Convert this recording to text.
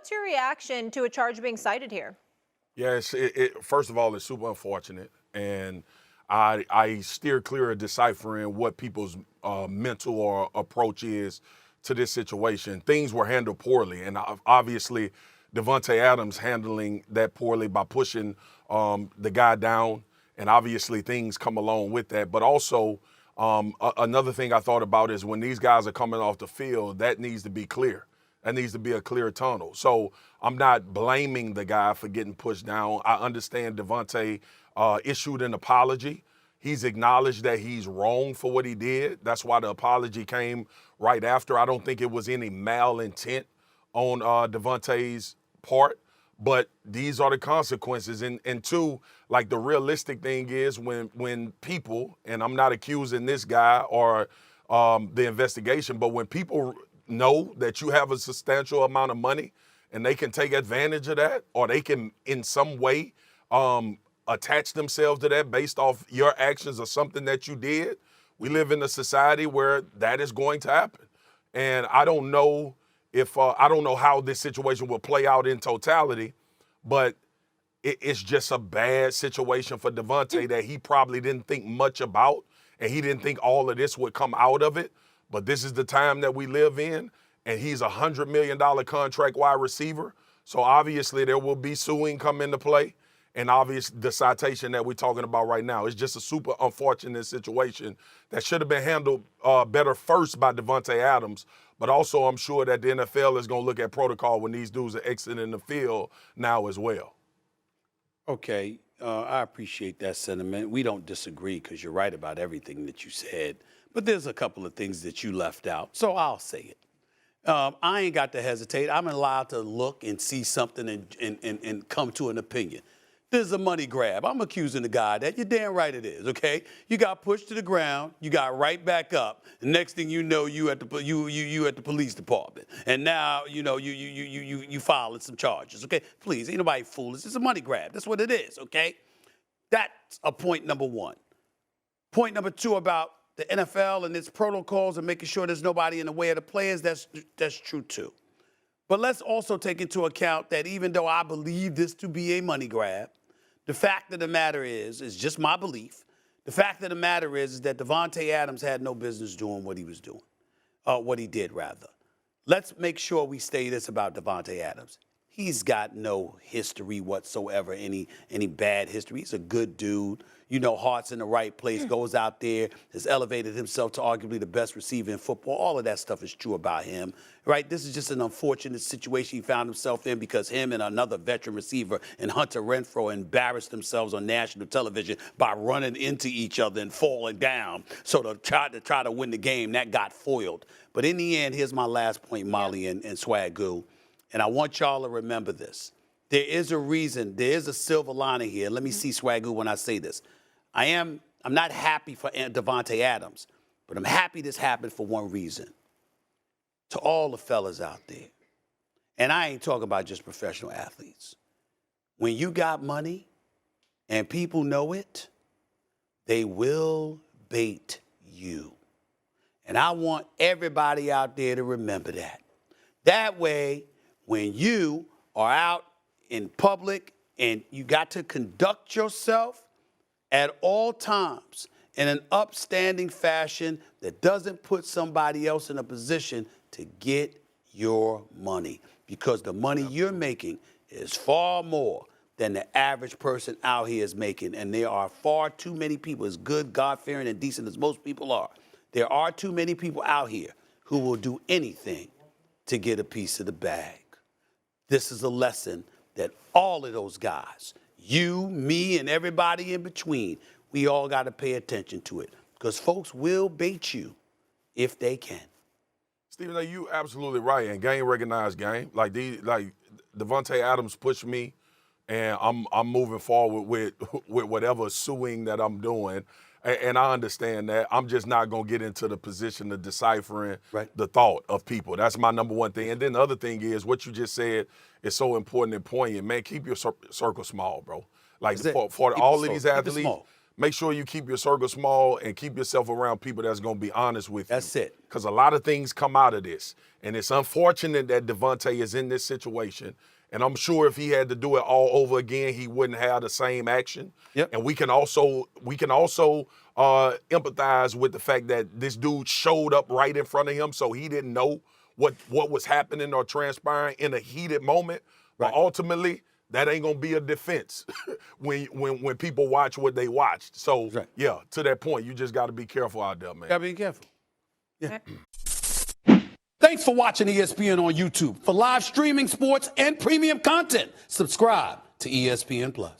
What's your reaction to a charge being cited here? Yes, first of all, it's super unfortunate, and I steer clear of deciphering what people's mental or approach is to this situation. Things were handled poorly, and obviously, Davante Adams handling that poorly by pushing the guy down, and obviously things come along with that. But also, another thing I thought about is when these guys are coming off the field, that needs to be clear. That needs to be a clear tunnel. So I'm not blaming the guy for getting pushed down. I understand Davante issued an apology. He's acknowledged that he's wrong for what he did. That's why the apology came right after. I don't think it was any malintent on Davante's part, but these are the consequences. And two, like the realistic thing is when people, and I'm not accusing this guy or the investigation, but when people know that you have a substantial amount of money and they can take advantage of that, or they can in some way attach themselves to that based off your actions or something that you did. We live in a society where that is going to happen. And I don't know I don't know how this situation will play out in totality, but it's just a bad situation for Davante that he probably didn't think much about, and he didn't think all of this would come out of it. But this is the time that we live in, and he's $100 million contract wide receiver. So obviously there will be suing come into play, and obviously the citation that we're talking about right now is just a super unfortunate situation that should have been handled better first by Davante Adams. But also I'm sure that the NFL is going to look at protocol when these dudes are exiting the field now as well. Okay, I appreciate that sentiment. We don't disagree because you're right about everything that you said. But there's a couple of things that you left out, so I'll say it. I ain't got to hesitate. I'm allowed to look and see something and come to an opinion. This is a money grab. I'm accusing the guy that you're damn right it is, okay? You got pushed to the ground, you got right back up. The next thing you know, you at the police department. And now, you filing some charges, okay? Please, ain't nobody foolish. It's a money grab. That's what it is, okay? That's a point number one. Point number two about the NFL and its protocols and making sure there's nobody in the way of the players, that's true too. But let's also take into account that even though I believe this to be a money grab, the fact of the matter is just my belief, the fact of the matter is that Davante Adams had no business doing what he was doing, what he did rather. Let's make sure we say this about Davante Adams. He's got no history whatsoever, any bad history. He's a good dude. Heart's in the right place, goes out there, has elevated himself to arguably the best receiver in football. All of that stuff is true about him, right? This is just an unfortunate situation he found himself in because him and another veteran receiver and Hunter Renfrow embarrassed themselves on national television by running into each other and falling down. So to try to win the game, that got foiled. But in the end, here's my last point, Molly and Swagoo. And I want y'all to remember this. There is a reason. There is a silver lining here. Let me see Swagoo when I say this. I'm not happy for Davante Adams, but I'm happy this happened for one reason. To all the fellas out there, and I ain't talking about just professional athletes. When you got money and people know it, they will bait you. And I want everybody out there to remember that. That way, when you are out in public and you got to conduct yourself at all times in an upstanding fashion that doesn't put somebody else in a position to get your money. Because the money you're making is far more than the average person out here is making. And there are far too many people, as good, God-fearing, and decent as most people are, there are too many people out here who will do anything to get a piece of the bag. This is a lesson that all of those guys, you, me, and everybody in between, we all got to pay attention to it because folks will bait you if they can. Stephen, you absolutely right. And game recognized game. Like Davante Adams pushed me, and I'm moving forward with whatever suing that I'm doing. And I understand that. I'm just not going to get into the position of deciphering the thought of people. That's my number one thing. And then the other thing is what you just said is so important and poignant. Man, keep your circle small, bro. Like for all of these athletes, make sure you keep your circle small and keep yourself around people that's going to be honest with you. That's it. Because a lot of things come out of this. And it's unfortunate that Davante is in this situation. And I'm sure if he had to do it all over again, he wouldn't have the same action. Yep. And we can also empathize with the fact that this dude showed up right in front of him, so he didn't know what was happening or transpiring in a heated moment. Right. But ultimately, that ain't gonna be a defense when people watch what they watched. So Right. yeah, to that point, you just got to be careful out there, man. Gotta be careful. Yeah. Thanks for watching ESPN on YouTube. For live streaming sports and premium content, subscribe to ESPN Plus.